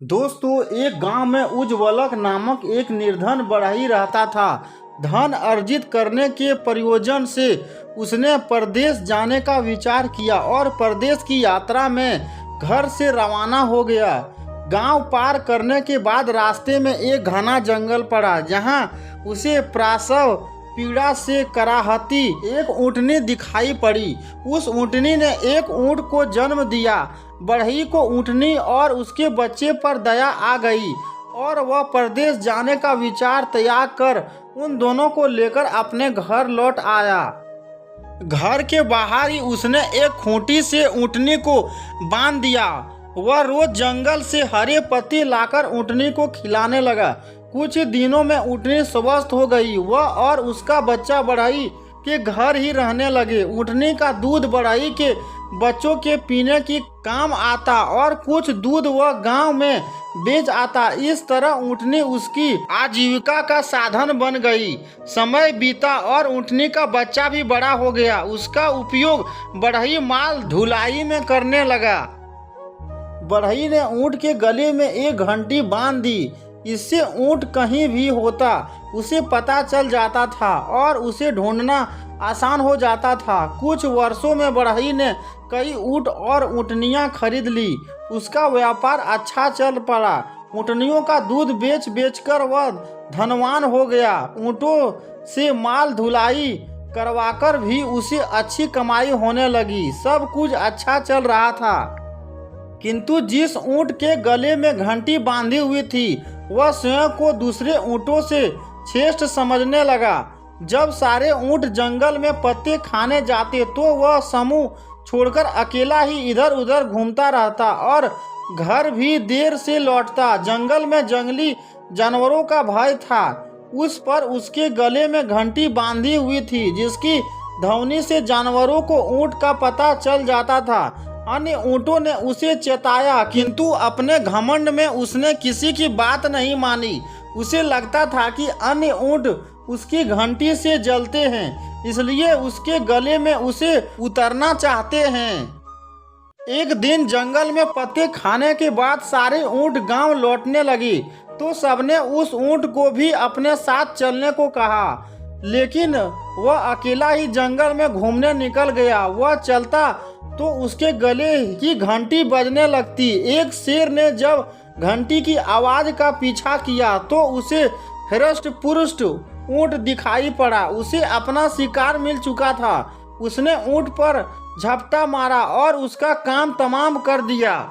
दोस्तों, एक गांव में उज्ज्वलक नामक एक निर्धन बढ़ई रहता था। धन अर्जित करने के प्रयोजन से उसने परदेश जाने का विचार किया और परदेश की यात्रा में घर से रवाना हो गया। गांव पार करने के बाद रास्ते में एक घना जंगल पड़ा, जहां उसे प्रसव पीड़ा से कराहती एक ऊँटनी दिखाई पड़ी। उस ऊँटनी ने एक ऊँट को जन्म दिया। बढ़ई को ऊँटनी और उसके बच्चे पर दया आ गई और वह परदेश जाने का विचार त्याग कर उन दोनों को लेकर अपने घर लौट आया। घर के बाहर ही उसने एक खूंटी से ऊँटनी को बांध दिया। वह रोज जंगल से हरे पत्ते लाकर ऊँटनी को खिलाने लगा। कुछ दिनों में ऊँटनी स्वस्थ हो गई। वह और उसका बच्चा बढ़ई के घर ही रहने लगे। ऊँटनी का दूध बढ़ई के बच्चों के पीने की काम आता और कुछ दूध वह गांव में बेच आता। इस तरह ऊँटनी उसकी आजीविका का साधन बन गई। समय बीता और ऊँटनी का बच्चा भी बड़ा हो गया। उसका उपयोग बढ़ई माल ढुलाई में करने लगा। बढ़ई ने ऊँट के गले में एक घंटी बांध दी। इससे ऊँट कहीं भी होता उसे पता चल जाता था और उसे ढूंढना आसान हो जाता था। कुछ वर्षों में बढ़ई ने कई ऊँट और ऊँटनियाँ खरीद ली। उसका व्यापार अच्छा चल पड़ा। ऊँटनियों का दूध बेच बेचकर वह धनवान हो गया। ऊँटों से माल ढुलाई करवाकर भी उसे अच्छी कमाई होने लगी। सब कुछ अच्छा चल रहा था, किंतु जिस ऊँट के गले में घंटी बांधी हुई थी वह स्वयं को दूसरे ऊँटों से श्रेष्ठ समझने लगा। जब सारे ऊँट जंगल में पत्ते खाने जाते तो वह समूह छोड़कर अकेला ही इधर उधर घूमता रहता और घर भी देर से लौटता। जंगल में जंगली जानवरों का भय था। उस पर उसके गले में घंटी बांधी हुई थी, जिसकी ध्वनि से जानवरों को ऊँट का पता चल जाता था। अन्य ऊँटों ने उसे चेताया, किंतु अपने घमंड में उसने किसी की बात नहीं मानी। उसे लगता था कि अन्य ऊँट उसकी घंटी से जलते हैं, इसलिए उसके गले में उसे उतरना चाहते हैं। एक दिन जंगल में पत्ते खाने के बाद सारे ऊँट गांव लौटने लगे तो सबने उस ऊँट को भी अपने साथ चलने को कहा, लेकिन वह अकेला ही जंगल में घूमने निकल गया। वह चलता तो उसके गले की घंटी बजने लगती। एक शेर ने जब घंटी की आवाज का पीछा किया तो उसे हृष्ट पुष्ट ऊँट दिखाई पड़ा। उसे अपना शिकार मिल चुका था। उसने ऊँट पर झपटा मारा और उसका काम तमाम कर दिया।